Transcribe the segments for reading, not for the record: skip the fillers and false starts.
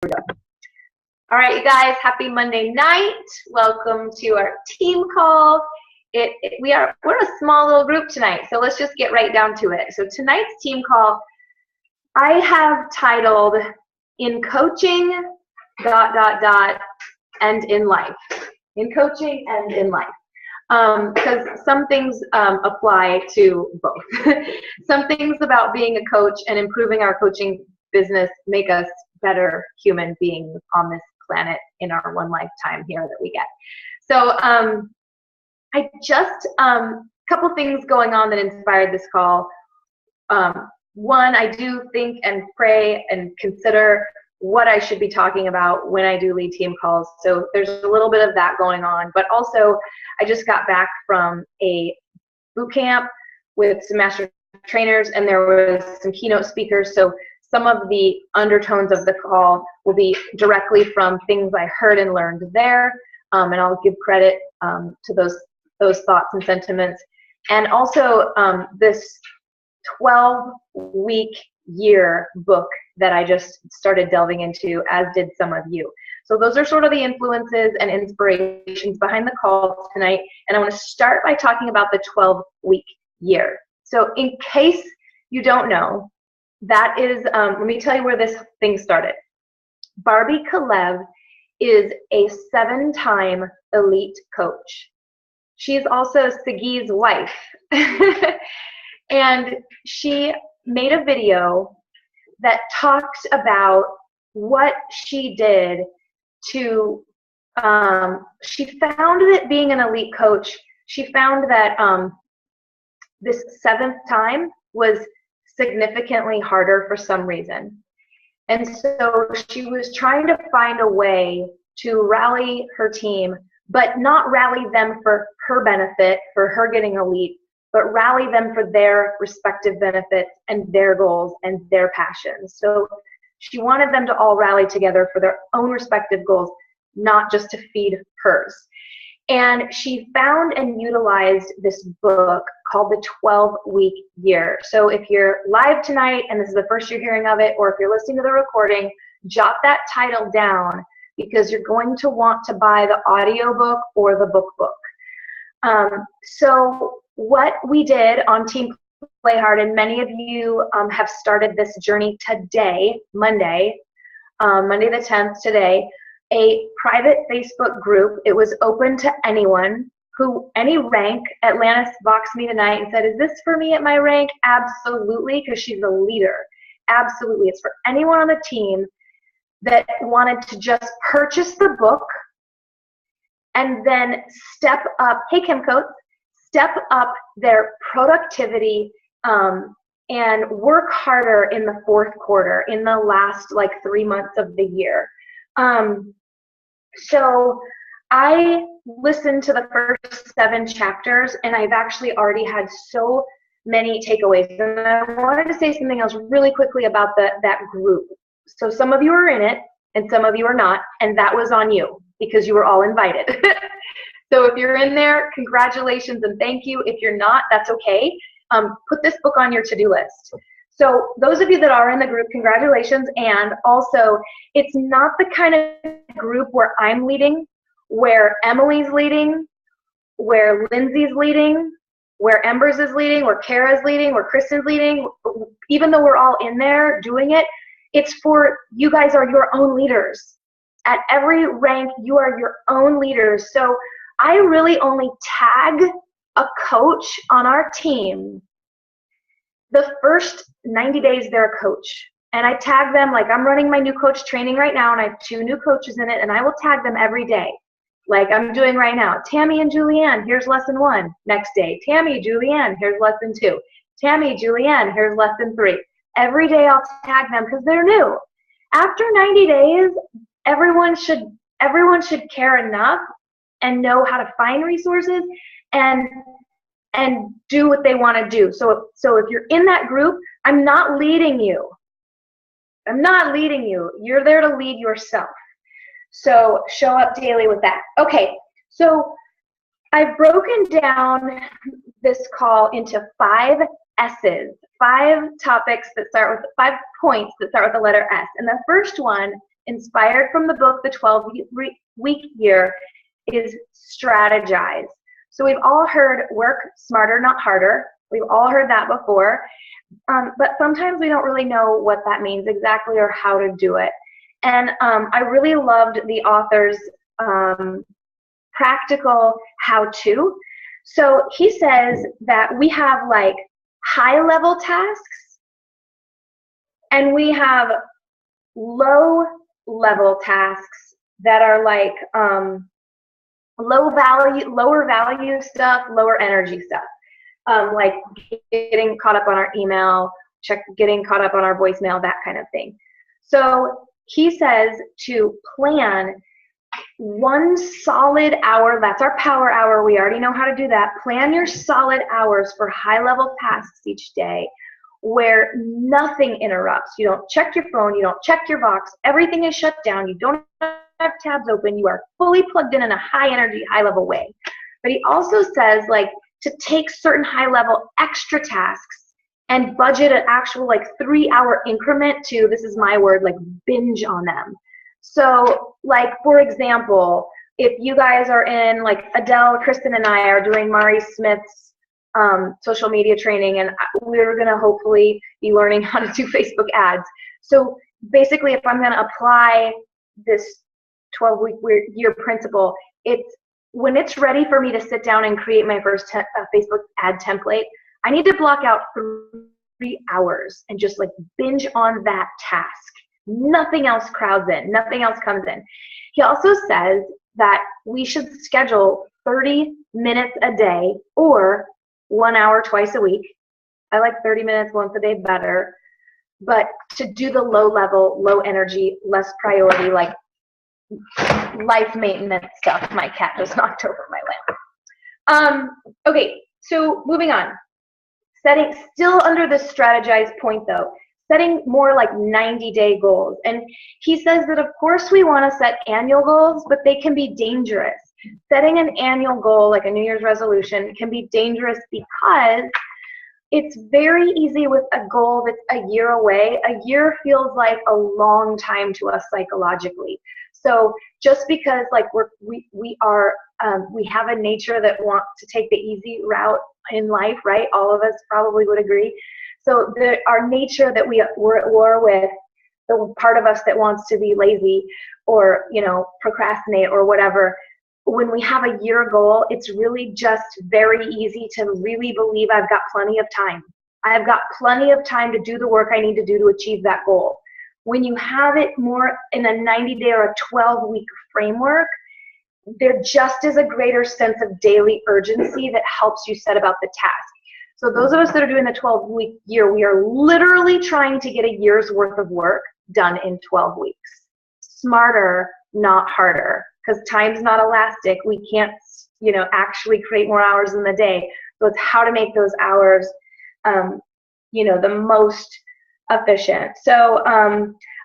All right, you guys, happy Monday night. Welcome to our team call. We're a small little group tonight, so let's just get right down to it. So tonight's team call, I have titled "In Coaching, ... and in Life." In coaching and in life. Because some things apply to both. Some things about being a coach and improving our coaching business make us better human beings on this planet in our one lifetime here that we get. So I just, couple things going on that inspired this call. One, I do think and pray and consider what I should be talking about when I do lead team calls. So there's a little bit of that going on, but also I just got back from a boot camp with some master trainers, and there was some keynote speakers. So some of the undertones of the call will be directly from things I heard and learned there, and I'll give credit to those thoughts and sentiments. And also this 12-week year book that I just started delving into, as did some of you. So those are sort of the influences and inspirations behind the call tonight. And I want to start by talking about the 12-week year. So in case you don't know, that is, let me tell you where this thing started. Barbie Kalev is a 7-time elite coach. She's also Sigi's wife. And she made a video that talked about what she did to, she found that being an elite coach, she found that this 7th time was significantly harder for some reason. And so she was trying to find a way to rally her team, but not rally them for her benefit, for her getting elite, but rally them for their respective benefits and their goals and their passions. So she wanted them to all rally together for their own respective goals, not just to feed hers. And she found and utilized this book called The 12-Week Year. So if you're live tonight and this is the first you're hearing of it, or if you're listening to the recording, jot that title down, because you're going to want to buy the audiobook or the book. So what we did on Team Play Hard, and many of you have started this journey today, Monday the 10th, today, a private Facebook group. It was open to anyone who, any rank. Atlantis boxed me tonight and said, "Is this for me at my rank?" Absolutely, because she's a leader. Absolutely. It's for anyone on the team that wanted to just purchase the book and then step up, hey Kim Coates, step up their productivity and work harder in the 4th quarter, in the last 3 months of the year. So I listened to the first 7 chapters, and I've actually already had so many takeaways. And I wanted to say something else really quickly about that group. So some of you are in it, and some of you are not, and that was on you, because you were all invited. So if you're in there, congratulations and thank you. If you're not, that's okay. Put this book on your to-do list. So those of you that are in the group, congratulations. And also, it's not the kind of group where I'm leading, where Emily's leading, where Lindsay's leading, where Embers is leading, where Kara's leading, where Kristen's leading. Even though we're all in there doing it, it's for, you guys are your own leaders. At every rank, you are your own leaders. So I really only tag a coach on our team the first 90 days they're a coach. And I tag them, like I'm running my new coach training right now, and I have 2 new coaches in it, and I will tag them every day, like I'm doing right now. Tammy and Julianne, here's lesson 1. Next day, Tammy, Julianne, here's lesson 2. Tammy, Julianne, here's lesson 3. Every day I'll tag them because they're new. After 90 days, everyone should care enough and know how to find resources and do what they want to do. So if you're in that group, I'm not leading you. I'm not leading you. You're there to lead yourself. So show up daily with that. Okay, so I've broken down this call into 5 S's, 5 topics that start with 5 points that start with the letter S. And the first one inspired from the book, The 12-Week Year, is strategize. So we've all heard work smarter, not harder. We've all heard that before. But sometimes we don't really know what that means exactly or how to do it. And I really loved the author's practical how-to. So he says that we have like high-level tasks and we have low-level tasks that are like lower value stuff, lower energy stuff. Like getting caught up on our email, getting caught up on our voicemail, that kind of thing. So he says to plan 1 solid hour. That's our power hour. We already know how to do that. Plan your solid hours for high-level tasks each day where nothing interrupts. You don't check your phone. You don't check your box. Everything is shut down. You don't have tabs open. You are fully plugged in a high-energy, high-level way. But he also says, like, to take certain high-level extra tasks and budget an actual, like, 3-hour increment to, this is my word, like, binge on them. So, like, for example, if you guys are in, like, Adele, Kristen, and I are doing Mari Smith's social media training, and we're going to hopefully be learning how to do Facebook ads. So basically, if I'm going to apply this 12-week year principle, it's when it's ready for me to sit down and create my first Facebook ad template, I need to block out 3 hours and just like binge on that task. Nothing else crowds in. Nothing else comes in. He also says that we should schedule 30 minutes a day or 1 hour twice a week. I like 30 minutes once a day better. But to do the low level, low energy, less priority, like life maintenance stuff. My cat just knocked over my lamp. Okay, so moving on. Setting, still under the strategize point though, setting more like 90-day goals. And he says that of course we want to set annual goals, but they can be dangerous. Setting an annual goal, like a New Year's resolution, can be dangerous because it's very easy with a goal that's a year away. A year feels like a long time to us psychologically. So just because like we have a nature that wants to take the easy route in life, right? All of us probably would agree. So our nature that we're at war with, the part of us that wants to be lazy or, you know, procrastinate or whatever, when we have a year goal, it's really just very easy to really believe I've got plenty of time. I've got plenty of time to do the work I need to do to achieve that goal. When you have it more in a 90-day or a 12-week framework, there just is a greater sense of daily urgency that helps you set about the task. So those of us that are doing the 12-week year, we are literally trying to get a year's worth of work done in 12 weeks. Smarter, not harder, because time's not elastic. We can't, you know, actually create more hours in the day. So it's how to make those hours, you know, the most efficient. So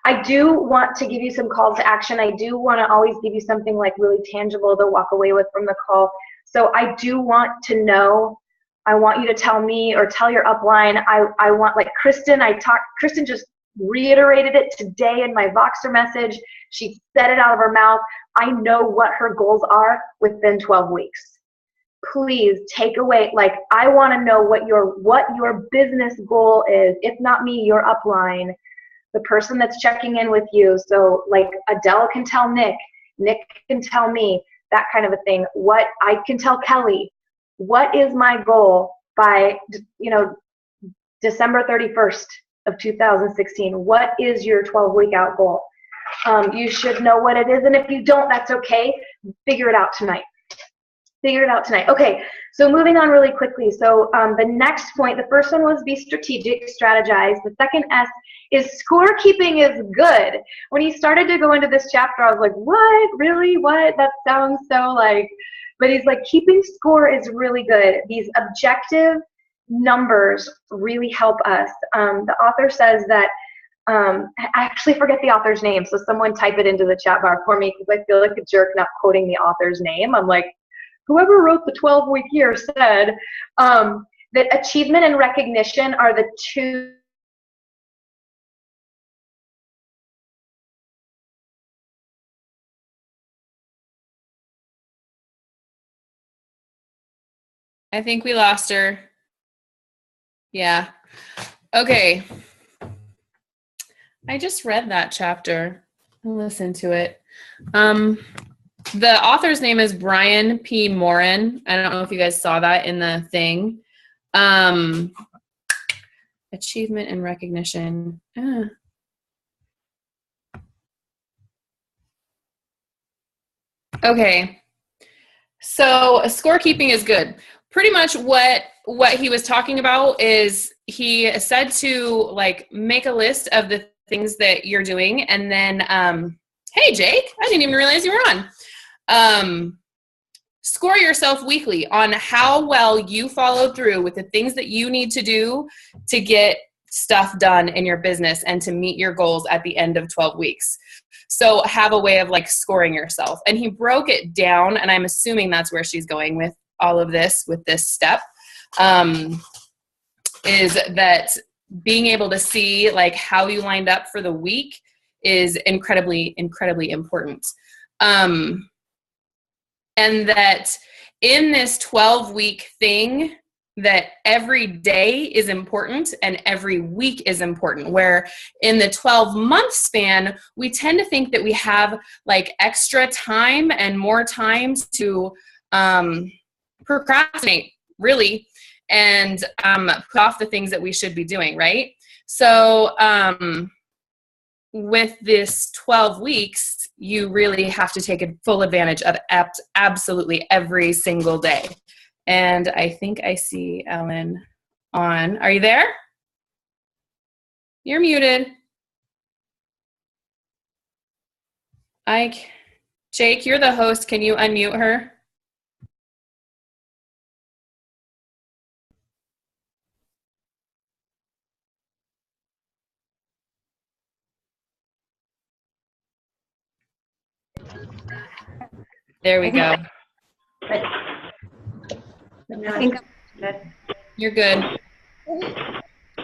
I do want to give you some calls to action. I do want to always give you something like really tangible to walk away with from the call. So I do want to know, I want you to tell me or tell your upline. I want, like Kristen, Kristen just reiterated it today in my Voxer message. She said it out of her mouth. I know what her goals are within 12 weeks. Please take away, like, I want to know what your business goal is. If not me, your upline, the person that's checking in with you. So like Adele can tell Nick can tell me, that kind of a thing. What I can tell Kelly, what is my goal by, you know, December 31st of 2016? What is your 12-week out goal? You should know what it is, and if you don't, that's okay. Figure it out tonight. Figure it out tonight. Okay, so moving on really quickly. So the next point, the first one was be strategic, strategize. The second S is scorekeeping is good. When he started to go into this chapter, I was like, what? Really? What? That sounds so like, but he's like, keeping score is really good. These objective numbers really help us. The author says that, I actually forget the author's name, so someone type it into the chat bar for me because I feel like a jerk not quoting the author's name. I'm like, whoever wrote the 12-week year said that achievement and recognition are the two I think we lost her. Yeah. Okay. I just read that chapter. I'll listen to it. The author's name is Brian P. Morin. I don't know if you guys saw that in the thing. Achievement and recognition. Okay. So scorekeeping is good. Pretty much what he was talking about is he said to like make a list of the things that you're doing, and then hey Jake, I didn't even realize you were on. Score yourself weekly on how well you followed through with the things that you need to do to get stuff done in your business and to meet your goals at the end of 12 weeks. So have a way of like scoring yourself. And he broke it down, and I'm assuming that's where she's going with all of this, with this step, is that being able to see like how you lined up for the week is incredibly, incredibly important. And that in this 12-week thing, that every day is important and every week is important, where in the 12-month span, we tend to think that we have like extra time and more times to procrastinate, really, and put off the things that we should be doing, right? So with this 12 weeks, you really have to take a full advantage of absolutely every single day. And I think I see Ellen on. Are you there? You're muted. Jake, you're the host. Can you unmute her? There we go. I think I'm good. You're good.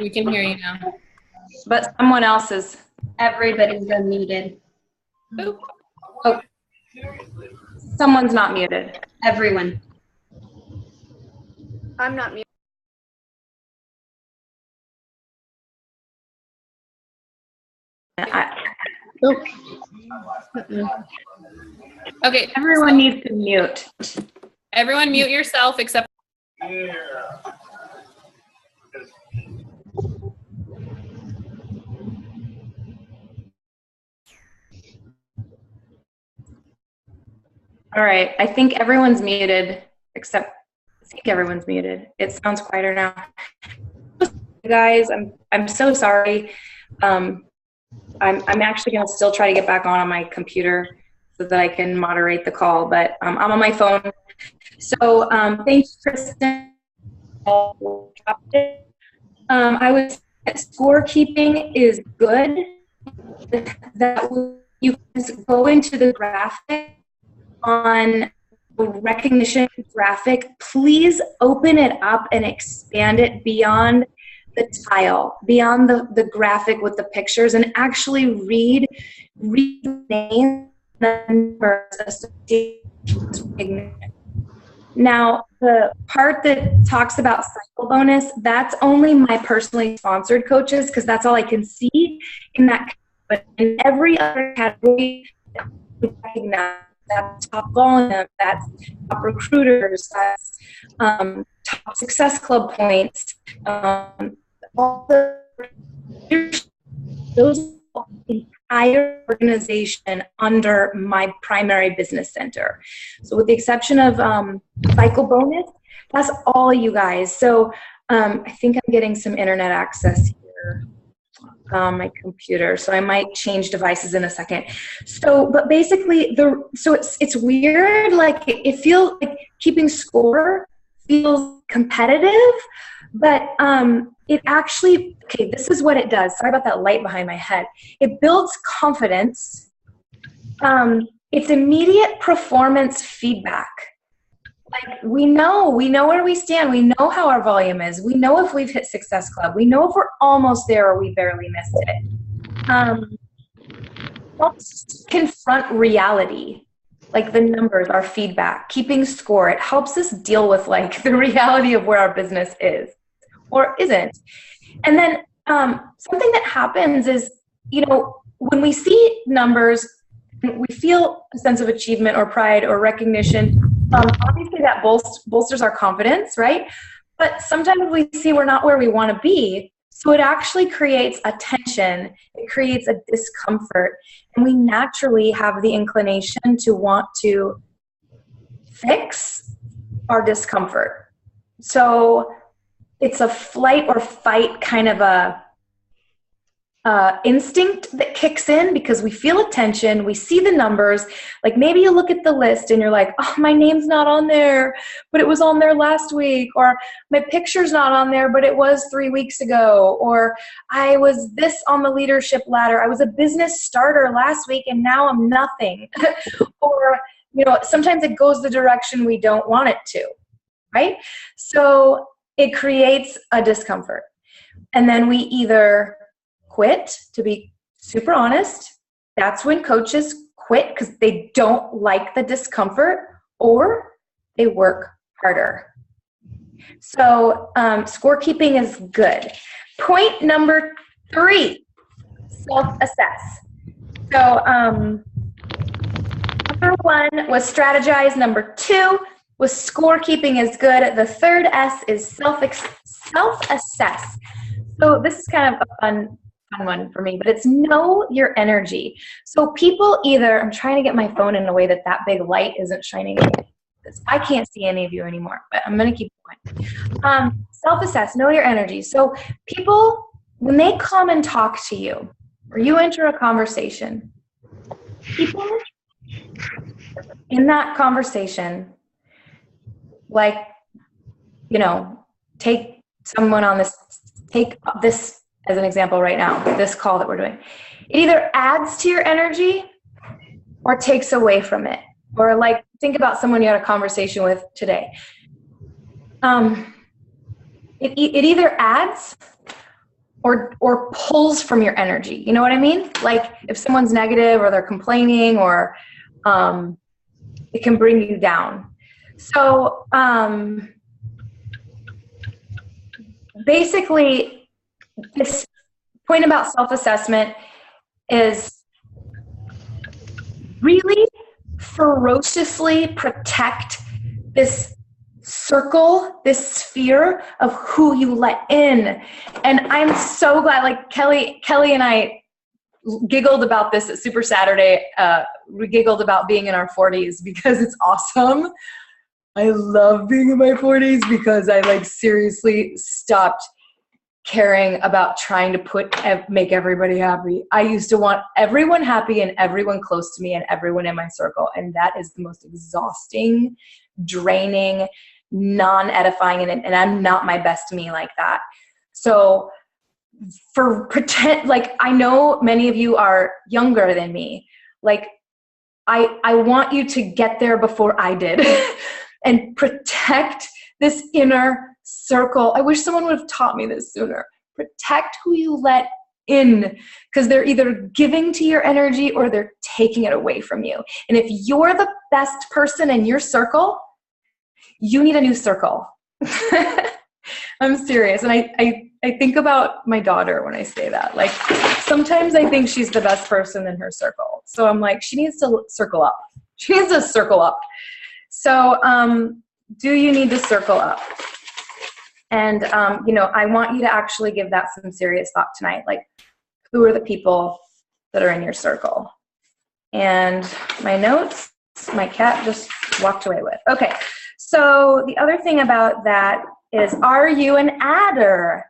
We can hear you now. But someone else is. Everybody's unmuted. Boop. Oh, someone's not muted. Everyone. I'm not muted. Okay. Everyone needs to mute. Everyone mute yourself except. All right. I think everyone's muted except everyone's muted. It sounds quieter now. Guys, I'm so sorry. I'm actually going to still try to get back on my computer so that I can moderate the call, but I'm on my phone. So thanks, Kristen. I would say that scorekeeping is good. That you can go into the graphic on the recognition graphic. Please open it up and expand it beyond the tile, beyond the graphic with the pictures, and actually read the names, the numbers associated with recognition. Now, the part that talks about cycle bonus, that's only my personally sponsored coaches, because that's all I can see in that. But in every other category, that's top volume, that's top recruiters, that's top success club points, all those entire organization under my primary business center. So with the exception of cycle bonus, that's all you guys. So I think I'm getting some internet access here on my computer, so I might change devices in a second. So, but basically, it's weird. Like it feels like keeping score feels competitive, but it actually, okay, this is what it does. Sorry about that light behind my head. It builds confidence. It's immediate performance feedback. Like we know where we stand. We know how our volume is. We know if we've hit Success Club. We know if we're almost there or we barely missed it. Helps confront reality. like the numbers, our feedback, keeping score. It helps us deal with like the reality of where our business is or isn't. And then something that happens is, you know, when we see numbers, we feel a sense of achievement or pride or recognition. Obviously that bolsters our confidence, right? But sometimes we see we're not where we want to be. So it actually creates a tension. It creates a discomfort. And we naturally have the inclination to want to fix our discomfort. So it's a flight or fight kind of a instinct that kicks in because we feel a tension. We see the numbers. Like maybe you look at the list and you're like, oh, my name's not on there, but it was on there last week. Or my picture's not on there, but it was 3 weeks ago. Or I was this on the leadership ladder. I was a business starter last week and now I'm nothing. Or, you know, sometimes it goes the direction we don't want it to, right? So it creates a discomfort. And then we either quit, to be super honest. That's when coaches quit because they don't like the discomfort, or they work harder. So scorekeeping is good. Point number 3, self-assess. So number 1 was strategize. Number 2 was scorekeeping is good. The third S is self-assess. So this is kind of a fun one for me, but it's know your energy. So people either, I'm trying to get my phone in a way that big light isn't shining. I can't see any of you anymore, but I'm going to keep going. Self-assess, know your energy. So people, when they come and talk to you, or you enter a conversation, people in that conversation, like, you know, take this as an example right now, this call that we're doing. It either adds to your energy or takes away from it. Or like, think about someone you had a conversation with today. It either adds or pulls from your energy. You know what I mean? Like if someone's negative or they're complaining, or it can bring you down. So basically, this point about self-assessment is really ferociously protect this circle, this sphere of who you let in. And I'm so glad, like Kelly and I giggled about this at Super Saturday. We giggled about being in our 40s because it's awesome. I love being in my 40s because I like seriously stopped caring about trying to make everybody happy. I used to want everyone happy and everyone close to me and everyone in my circle. And that is the most exhausting, draining, non-edifying, and I'm not my best me like that. So like I know many of you are younger than me. Like I want you to get there before I did and protect this inner circle. I wish someone would have taught me this sooner. Protect who you let in, because they're either giving to your energy or they're taking it away from you. And if you're the best person in your circle, you need a new circle. I'm serious. And I think about my daughter when I say that. Like sometimes I think she's the best person in her circle. So I'm like, she needs to circle up. She needs to circle up. So do you need to circle up? And, you know, I want you to actually give that some serious thought tonight. Like, who are the people that are in your circle? And my notes, my cat just walked away with. Okay, so the other thing about that is, are you an adder?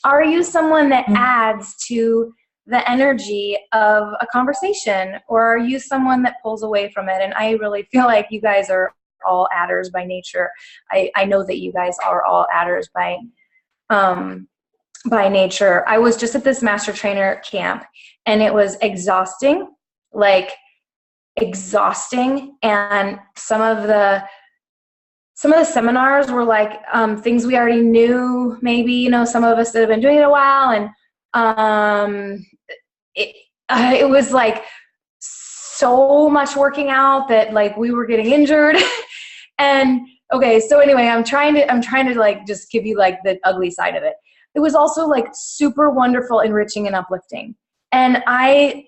Are you someone that adds to the energy of a conversation? Or are you someone that pulls away from it? And I really feel like you guys are all adders by nature. I know that you guys are all adders by nature. I was just at this master trainer camp and it was exhausting, like exhausting. And some of the seminars were like things we already knew, maybe, you know, some of us that have been doing it a while. And it was like so much working out that like we were getting injured. And okay, so anyway, I'm trying to like just give you like the ugly side of it. It was also like super wonderful, enriching, and uplifting. And I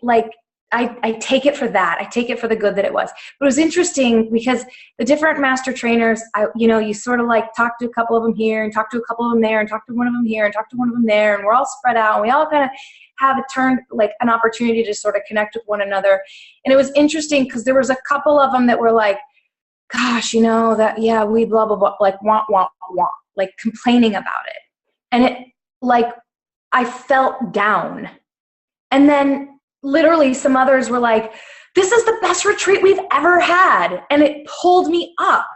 take it for that. I take it for the good that it was. But it was interesting because the different master trainers, you sort of like talk to a couple of them here and talk to a couple of them there and talk to one of them here and talk to one of them there. And we're all spread out and we all kind of have a turn, like an opportunity to sort of connect with one another. And it was interesting because there was a couple of them that were like, gosh, we blah, blah, blah, like wah, wah, wah, like complaining about it. And it like, I felt down. And then literally some others were like, this is the best retreat we've ever had. And it pulled me up.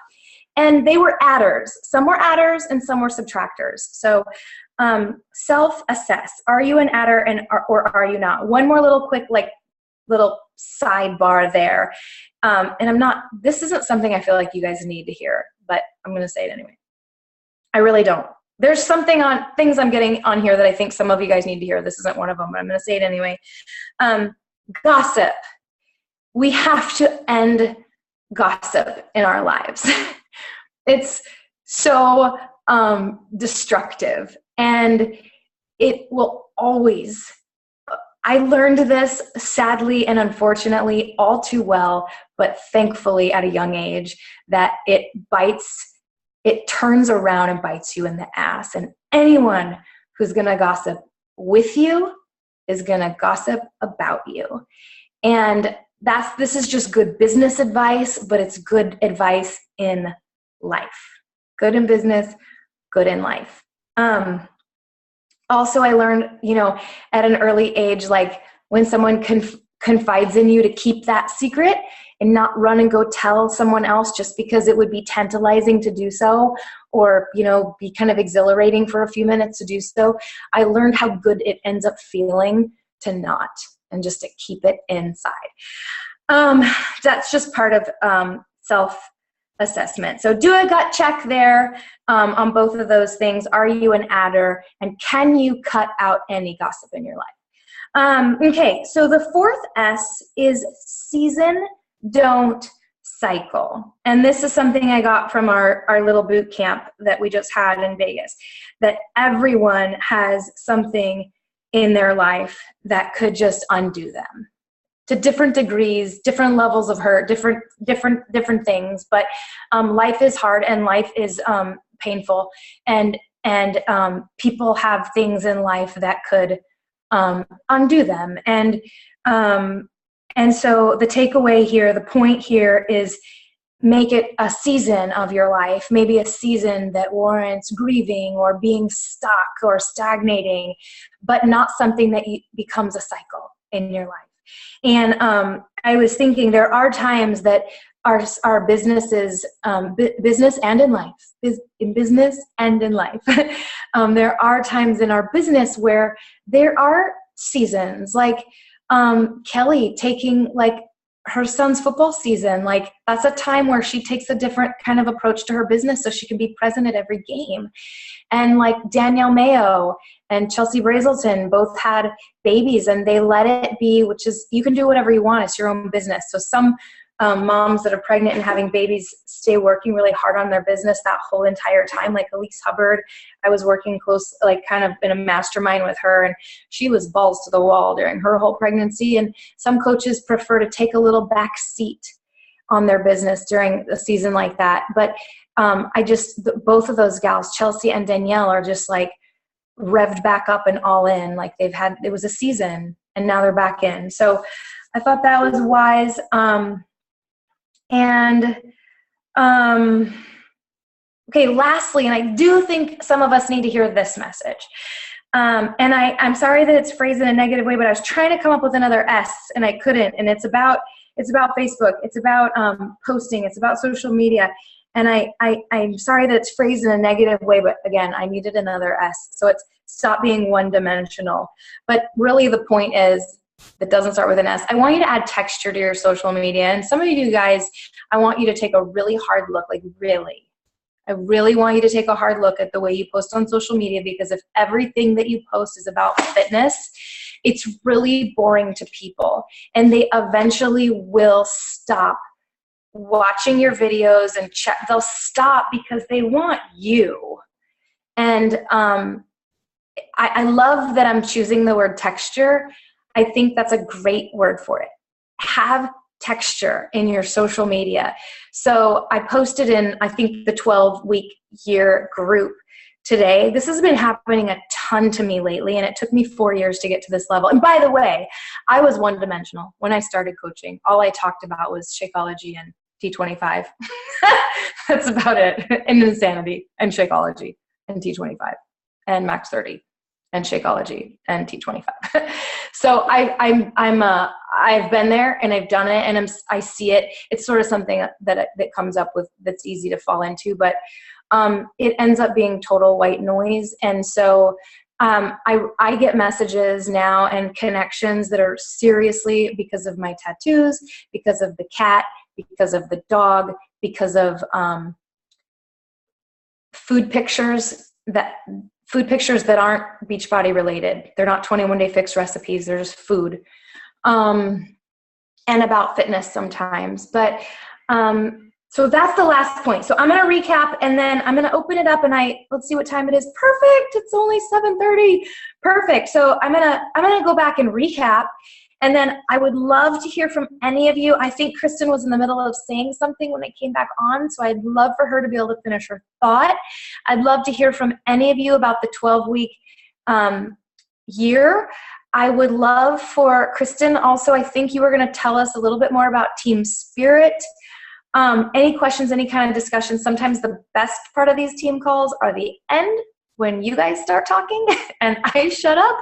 And they were adders. Some were adders and some were subtractors. So self-assess. Are you an adder or are you not? One more little quick, like little sidebar there. This isn't something I feel like you guys need to hear, but I'm going to say it anyway. I really don't. There's things I'm getting on here that I think some of you guys need to hear. This isn't one of them, but I'm going to say it anyway. Gossip. We have to end gossip in our lives. It's so destructive, and it will always. I learned this sadly and unfortunately all too well, but thankfully at a young age, that it turns around and bites you in the ass. And anyone who's going to gossip with you is going to gossip about you. And this is just good business advice, but it's good advice in life. Good in business, good in life. Also, I learned, at an early age, like when someone confides in you, to keep that secret and not run and go tell someone else just because it would be tantalizing to do so, or, be kind of exhilarating for a few minutes to do so. I learned how good it ends up feeling to not, and just to keep it inside. That's just part of self-assessment. So do a gut check there on both of those things. Are you an adder? And can you cut out any gossip in your life? Okay, so the fourth S is season, don't cycle. And this is something I got from our little boot camp that we just had in Vegas, that everyone has something in their life that could just undo them to different degrees, different levels of hurt, different things. But life is hard and life is painful, and people have things in life that could undo them. And so the takeaway here, the point here is, make it a season of your life, maybe a season that warrants grieving or being stuck or stagnating, but not something that becomes a cycle in your life. And I was thinking, there are times that our businesses, business and in life, in business and in life, there are times in our business where there are seasons, like Kelly taking like her son's football season. Like, that's a time where she takes a different kind of approach to her business so she can be present at every game. And like Danielle Mayo and Chelsea Brazelton both had babies, and they let it be, which is, you can do whatever you want. It's your own business. So some moms that are pregnant and having babies stay working really hard on their business that whole entire time. Like Elise Hubbard, I was working close, like kind of in a mastermind with her, and she was balls to the wall during her whole pregnancy. And some coaches prefer to take a little back seat on their business during a season like that. But both of those gals, Chelsea and Danielle, are just like revved back up and all in. Like it was a season and now they're back in. So I thought that was wise. Okay, lastly, and I do think some of us need to hear this message. And I'm sorry that it's phrased in a negative way, but I was trying to come up with another S and I couldn't. And it's about Facebook. It's about posting. It's about social media. And I'm sorry that it's phrased in a negative way, but again, I needed another S. So it's stop being one-dimensional. But really the point is, that doesn't start with an S. I want you to add texture to your social media. And some of you guys, I want you to take a really hard look, like really. I really want you to take a hard look at the way you post on social media, because if everything that you post is about fitness it's really boring to people, and they eventually will stop watching your videos and they'll stop because they want you. And I love that I'm choosing the word texture. I think that's a great word for it. Have texture in your social media. So I posted in, I think, the 12-week year group today. This has been happening a ton to me lately, and it took me 4 years to get to this level. And by the way, I was one-dimensional when I started coaching. All I talked about was Shakeology and T25. That's about it. And insanity and Shakeology and T25 and Max 30 and Shakeology and T25. So I've been there and I've done it, and I see it. It's sort of something that comes up with that's easy to fall into, but it ends up being total white noise. And so I get messages now and connections that are seriously because of my tattoos, because of the cat, because of the dog, because of food pictures that aren't Beachbody related. They're not 21 Day Fix recipes. They're just food. And about fitness sometimes. But so that's the last point. So I'm going to recap, and then I'm going to open it up, and let's see what time it is. Perfect. It's only 7:30. Perfect. So I'm going to go back and recap. And then I would love to hear from any of you. I think Kristen was in the middle of saying something when I came back on, so I'd love for her to be able to finish her thought. I'd love to hear from any of you about the 12-week year. I would love for Kristen also, I think you were going to tell us a little bit more about team spirit. Any questions, any kind of discussion. Sometimes the best part of these team calls are the end when you guys start talking and I shut up.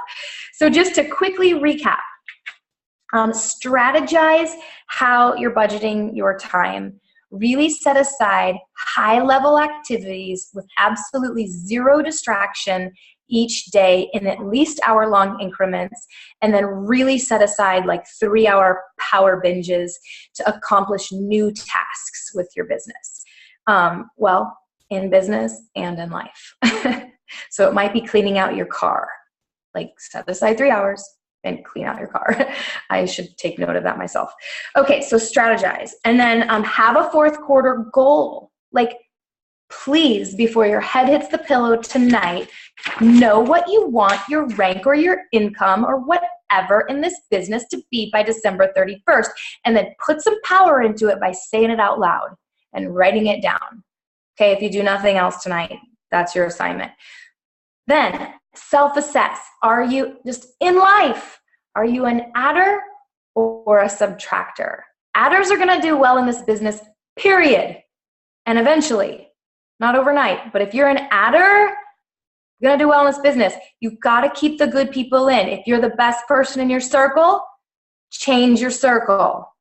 So just to quickly recap. Strategize how you're budgeting your time. Really set aside high-level activities with absolutely zero distraction each day in at least hour-long increments, and then really set aside like 3-hour power binges to accomplish new tasks with your business. Well, in business and in life. So it might be cleaning out your car. Like set aside 3 hours and clean out your car. I should take note of that myself. Okay, so strategize. And then have a fourth quarter goal. Like, please, before your head hits the pillow tonight, know what you want your rank or your income or whatever in this business to be by December 31st. And then put some power into it by saying it out loud and writing it down. Okay, if you do nothing else tonight, that's your assignment. Then self-assess. Are you just in life? Are you an adder or a subtractor? Adders are going to do well in this business, period. And eventually, not overnight, but if you're an adder, you're going to do well in this business. You've got to keep the good people in. If you're the best person in your circle, change your circle.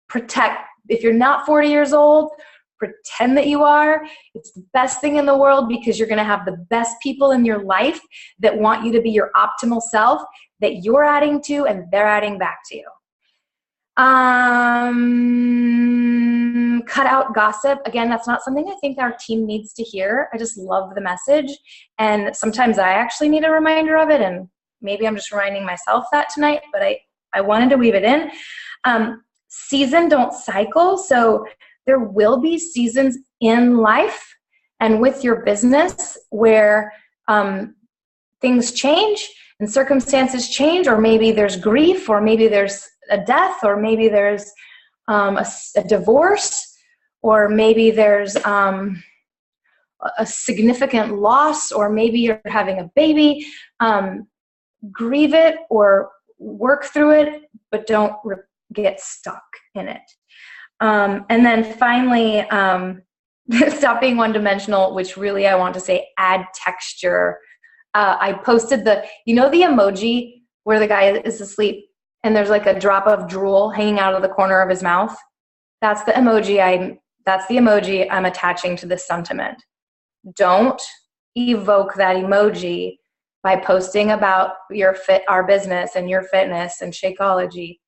Protect. If you're not 40 years old, pretend that you are. It's the best thing in the world because you're going to have the best people in your life that want you to be your optimal self that you're adding to and they're adding back to you. Cut out gossip. Again, that's not something I think our team needs to hear. I just love the message. And sometimes I actually need a reminder of it. And maybe I'm just reminding myself that tonight, but I wanted to weave it in. Season don't cycle. So there will be seasons in life and with your business where things change and circumstances change, or maybe there's grief, or maybe there's a death, or maybe there's a divorce, or maybe there's a significant loss, or maybe you're having a baby. Grieve it or work through it, but don't get stuck in it. And then finally, stop being one-dimensional, which really I want to say add texture. I posted the emoji where the guy is asleep and there's like a drop of drool hanging out of the corner of his mouth. That's the emoji I'm attaching to this sentiment. Don't evoke that emoji by posting about our business and your fitness and Shakeology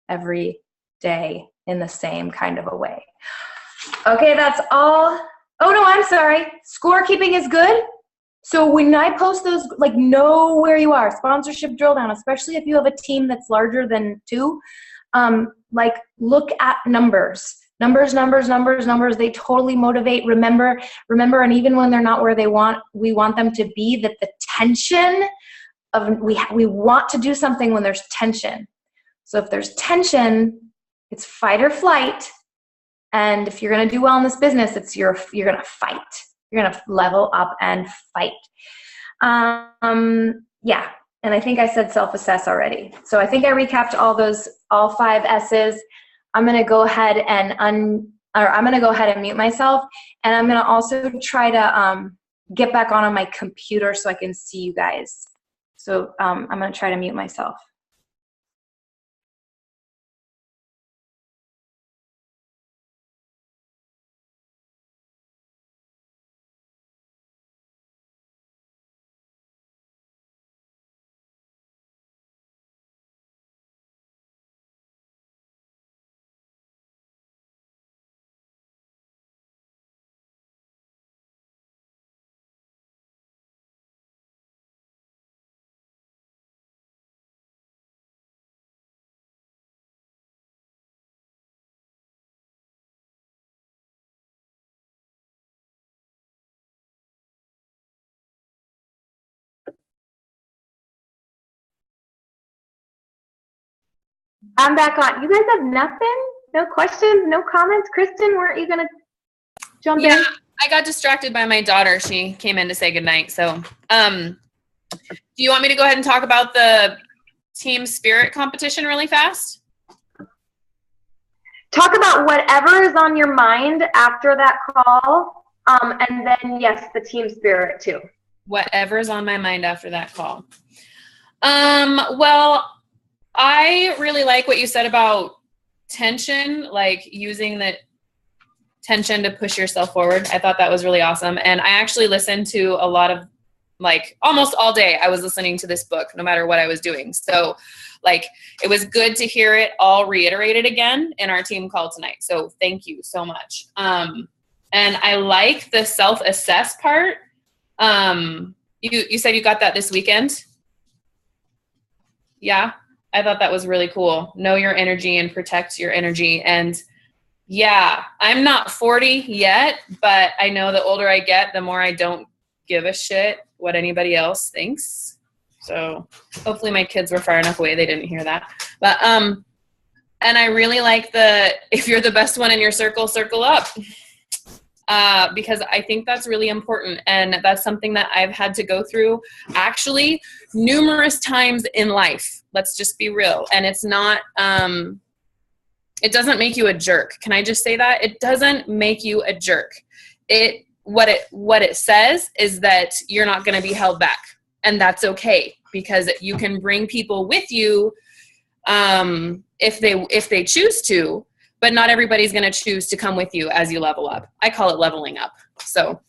every day in the same kind of a way. Okay, that's all. Oh no, I'm sorry. Scorekeeping is good. So when I post those, like, know where you are, sponsorship drill down, especially if you have a team that's larger than 2, like, look at numbers. Numbers. They totally motivate. Remember, and even when they're not where we want them to be, that the tension of, we want to do something when there's tension. So if there's tension, it's fight or flight. And if you're going to do well in this business, you're going to fight. You're going to level up and fight. Yeah. And I think I said self-assess already. So I think I recapped all 5 S's. I'm going to go ahead and mute myself. And I'm going to also try to get back on my computer so I can see you guys. So I'm going to try to mute myself. I'm back on. You guys have nothing? No questions? No comments? Kristen, weren't you going to jump in? Yeah, I got distracted by my daughter. She came in to say goodnight. So do you want me to go ahead and talk about the team spirit competition really fast? Talk about whatever is on your mind after that call. And then, yes, the team spirit too. Whatever's on my mind after that call. Well, I really like what you said about tension, like using the tension to push yourself forward. I thought that was really awesome. And I actually listened to a lot of, like, almost all day I was listening to this book, no matter what I was doing. So, like, it was good to hear it all reiterated again in our team call tonight. So thank you so much. And I like the self-assess part. You said you got that this weekend? Yeah. I thought that was really cool. Know your energy and protect your energy. And yeah, I'm not 40 yet, but I know the older I get, the more I don't give a shit what anybody else thinks. So hopefully my kids were far enough away they didn't hear that. But and I really like if you're the best one in your circle, circle up. Because I think that's really important. And that's something that I've had to go through actually numerous times in life. Let's just be real. And it's not, it doesn't make you a jerk. Can I just say that? It doesn't make you a jerk. What it says is that you're not going to be held back. And that's okay, because you can bring people with you if they choose to. But not everybody's going to choose to come with you as you level up. I call it leveling up. So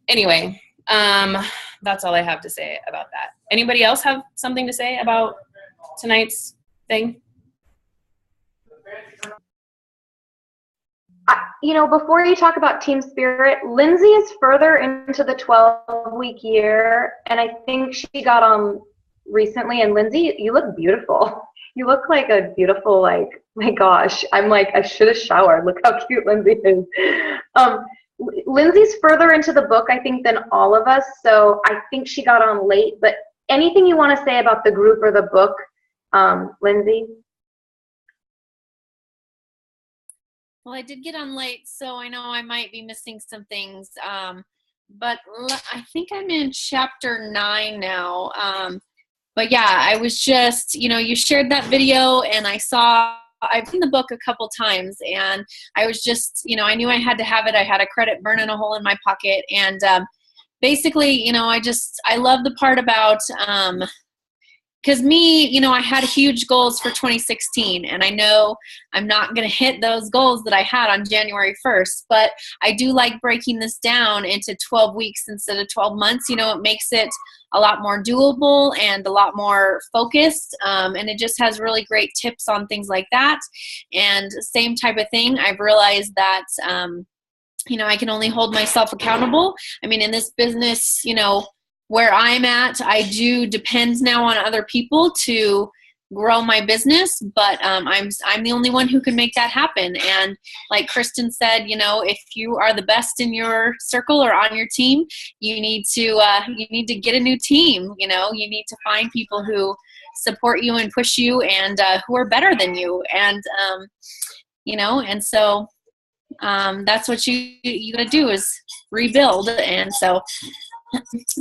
anyway, that's all I have to say about that. Anybody else have something to say about tonight's thing? Before you talk about team spirit, Lindsay is further into the 12-week year, and I think she got on recently. And Lindsay, you look beautiful. You look like a beautiful, like, my gosh, I'm like, I should have showered. Look how cute Lindsay is. Lindsay's further into the book, I think, than all of us, so I think she got on late. But anything you want to say about the group or the book, Lindsay? Well, I did get on late, so I know I might be missing some things. But I think I'm in chapter 9 now. But yeah, I was just, you shared that video, and I've seen the book a couple times, and I was just, I knew I had to have it. I had a credit burning a hole in my pocket. And basically, I love the part about, because me, I had huge goals for 2016, and I know I'm not going to hit those goals that I had on January 1st, but I do like breaking this down into 12 weeks instead of 12 months. It makes it a lot more doable and a lot more focused, and it just has really great tips on things like that. And same type of thing, I've realized that, I can only hold myself accountable. I mean, in this business, where I'm at, I do depend now on other people to grow my business, but I'm the only one who can make that happen. And like Kristen said, you know, if you are the best in your circle or on your team, you need to get a new team. You know, you need to find people who support you and push you, and who are better than you. And you know, and so that's what you got to do, is rebuild. And so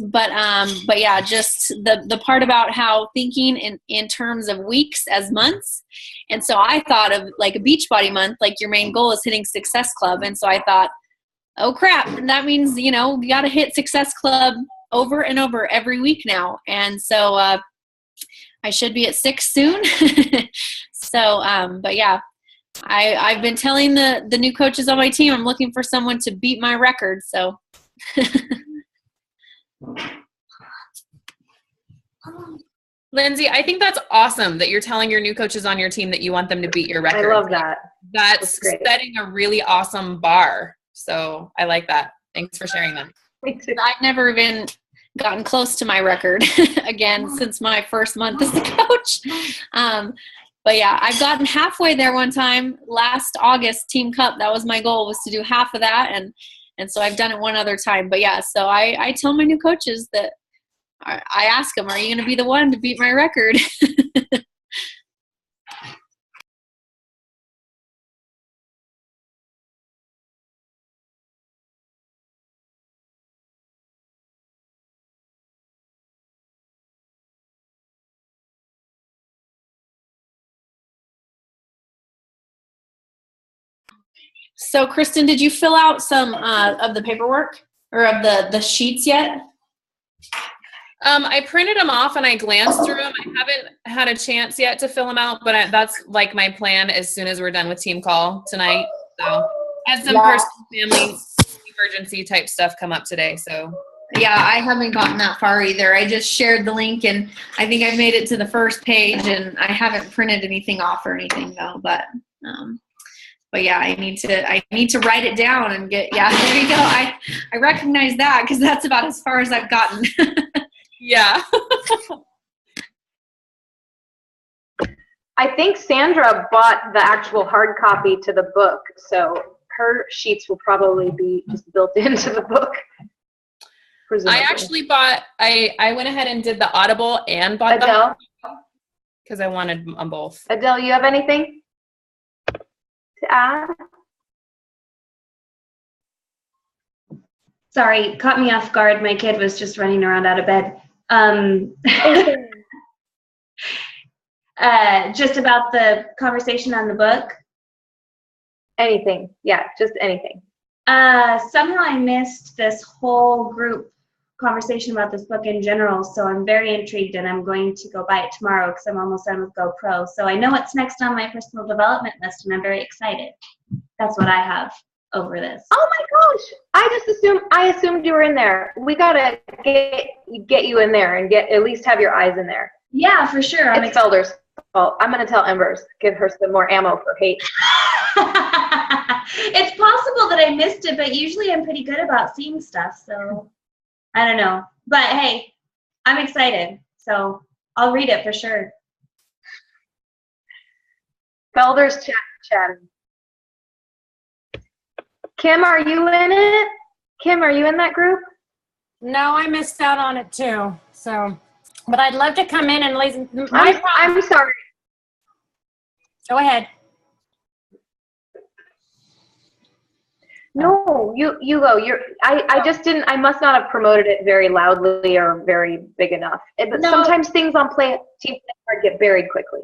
but yeah, just the part about how thinking in terms of weeks as months. And so I thought of like a Beachbody month, like your main goal is hitting Success Club. And so I thought, oh crap, that means, you know, you got to hit Success Club over and over every week now. And so I should be at 6 soon. So but yeah, I've been telling the new coaches on my team I'm looking for someone to beat my record. So Lindsay, I think that's awesome that you're telling your new coaches on your team that you want them to beat your record. I love that. That's setting a really awesome bar. So I like that. Thanks for sharing that. I've never even gotten close to my record again since my first month as the coach. But yeah, I've gotten halfway there one time last August, Team Cup. That was my goal, was to do half of that. And so I've done it one other time. But yeah, so I tell my new coaches that I ask them, are you going to be the one to beat my record? So Kristen, did you fill out some of the paperwork or of the sheets yet? I printed them off and I glanced through them. I haven't had a chance yet to fill them out, but that's like my plan as soon as we're done with team call tonight. So I had some personal family emergency type stuff come up today. So yeah, I haven't gotten that far either. I just shared the link and I think I've made it to the first page, and I haven't printed anything off or anything though, but yeah, I need to write it down and get, yeah, there you go. I recognize that because that's about as far as I've gotten. Yeah. I think Sandra bought the actual hard copy to the book, so her sheets will probably be just built into the book. Presumably. I actually bought, I went ahead and did the Audible and bought Adele? because I wanted them both. Adele, you have anything to add? Sorry, caught me off guard. My kid was just running around out of bed. Just about the conversation on the book. Anything. Yeah, just anything. Somehow I missed this whole group conversation about this book in general, so I'm very intrigued, and I'm going to go buy it tomorrow because I'm almost done with GoPro. So I know what's next on my personal development list, and I'm very excited. That's what I have over this. Oh my gosh! I assumed you were in there. We gotta get you in there and at least have your eyes in there. Yeah, for sure. It's Felder's fault. I'm gonna tell Embers, give her some more ammo for hate. It's possible that I missed it, but usually I'm pretty good about seeing stuff, so I don't know. But hey, I'm excited, so I'll read it for sure. Felder's chatting. Kim, are you in it? Kim, are you in that group? No, I missed out on it too. So, but I'd love to come in and listen. I'm sorry. Go ahead. No, you go. I just didn't. I must not have promoted it very loudly or very big enough. But No. Sometimes things on Team Play get buried quickly.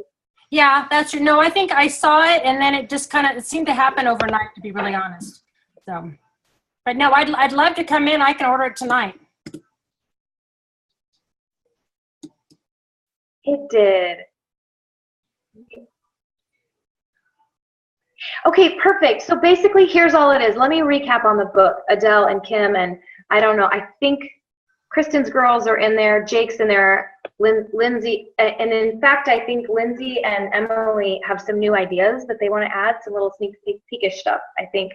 Yeah, that's true. No, I think I saw it, and then it just it seemed to happen overnight, to be really honest. So, but no, I'd love to come in. I can order it tonight. It did. Okay, perfect. So basically, here's all it is. Let me recap on the book. Adele and Kim and I don't know. I think Kristen's girls are in there. Jake's in there. Lindsay, and in fact, I think Lindsay and Emily have some new ideas that they want to add, some little sneak peekish stuff. I think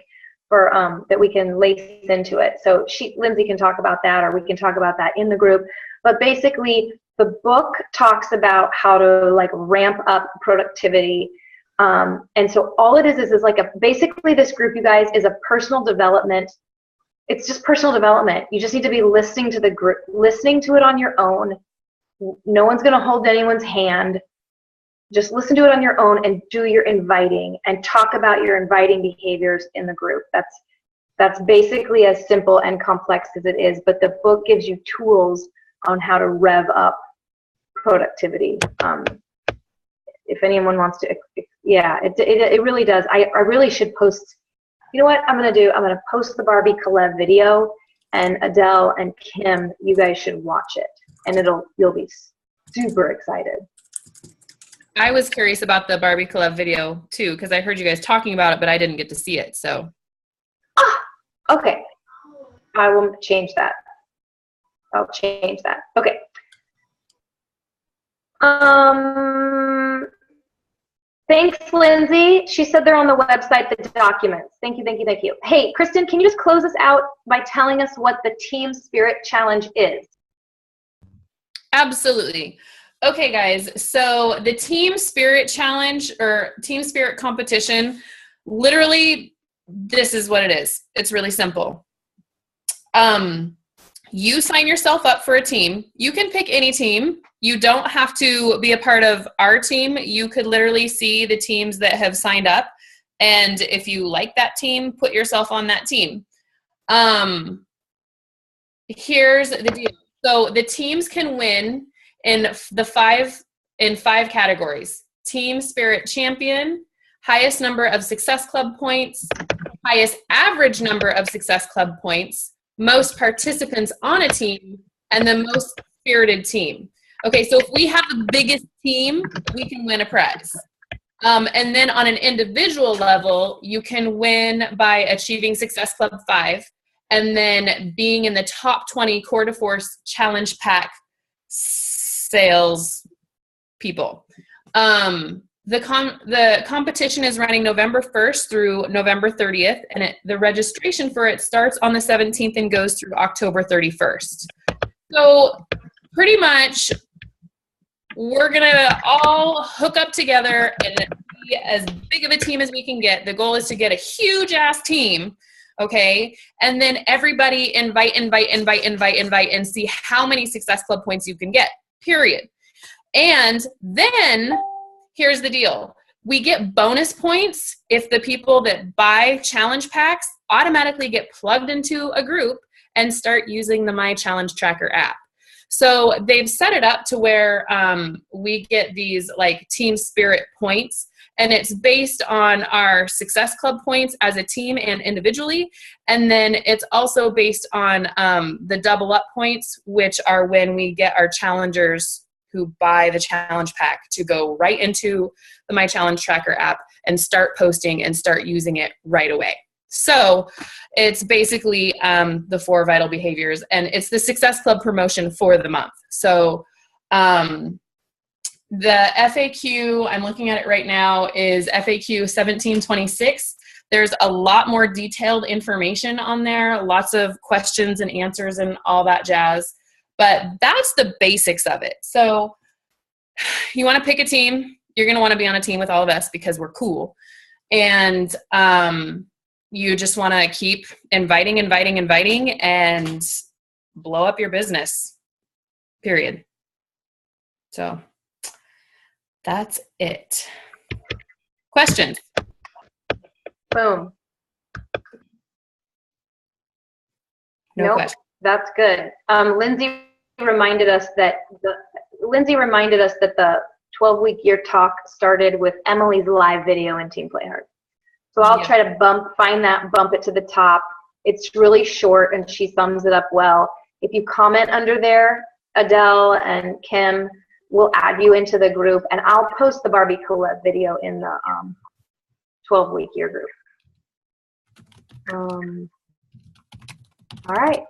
for that we can lace into it. So Lindsay can talk about that, or we can talk about that in the group. But basically, the book talks about how to like ramp up productivity. And so all it is like basically this group, you guys, is a personal development. It's just personal development. You just need to be listening to the group, listening to it on your own. No one's going to hold anyone's hand. Just listen to it on your own and do your inviting and talk about your inviting behaviors in the group. That's basically as simple and complex as it is, but the book gives you tools on how to rev up productivity. If anyone wants to, yeah, it really does. I really should post, you know what I'm going to do? I'm going to post the Barbie Kalev video, and Adele and Kim, you guys should watch it, and you'll be super excited. I was curious about the Barbie Kalev video too, because I heard you guys talking about it, but I didn't get to see it. So. Okay. I will change that. I'll change that. Okay. Thanks, Lindsay. She said they're on the website, the documents. Thank you, thank you, thank you. Hey, Kristen, can you just close us out by telling us what the Team Spirit Challenge is? Absolutely. Okay, guys. So the Team Spirit Challenge or Team Spirit Competition, literally, this is what it is. It's really simple. You sign yourself up for a team. You can pick any team. You don't have to be a part of our team. You could literally see the teams that have signed up. And if you like that team, put yourself on that team. Here's the deal. So the teams can win in five categories: Team Spirit Champion, highest number of Success Club points, highest average number of Success Club points, most participants on a team, and the most spirited team. Okay, so if we have the biggest team, we can win a prize. And then on an individual level, you can win by achieving Success Club 5 and then being in the top 20 Core to Force Challenge Pack sales people. The competition is running November 1st through November 30th, and the registration for it starts on the 17th and goes through October 31st. So pretty much we're going to all hook up together and be as big of a team as we can get. The goal is to get a huge ass team, okay? And then everybody invite and see how many Success Club points you can get, period. And then here's the deal. We get bonus points if the people that buy challenge packs automatically get plugged into a group and start using the My Challenge Tracker app. So they've set it up to where we get these like team spirit points, and it's based on our Success Club points as a team and individually. And then it's also based on the double up points, which are when we get our challengers who buy the challenge pack to go right into the My Challenge Tracker app and start posting and start using it right away. So it's basically the 4 vital behaviors, and it's the Success Club promotion for the month. So the FAQ, I'm looking at it right now, is FAQ 1726. There's a lot more detailed information on there, lots of questions and answers and all that jazz. But that's the basics of it. So you want to pick a team. You're going to want to be on a team with all of us because we're cool. And you just want to keep inviting and blow up your business, period. So that's it. Questions? Boom. No questions. That's good. Lindsay reminded us that the 12-week year talk started with Emily's live video in Team Play Hard. So I'll try to bump it to the top. It's really short and she sums it up well. If you comment under there, Adele and Kim will add you into the group, and I'll post the Barbie Kalev video in the 12-week year group. All right.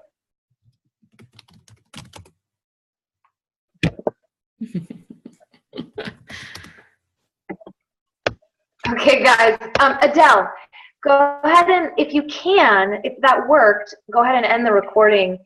Okay, guys. Adele, go ahead and, if you can, if that worked, go ahead and end the recording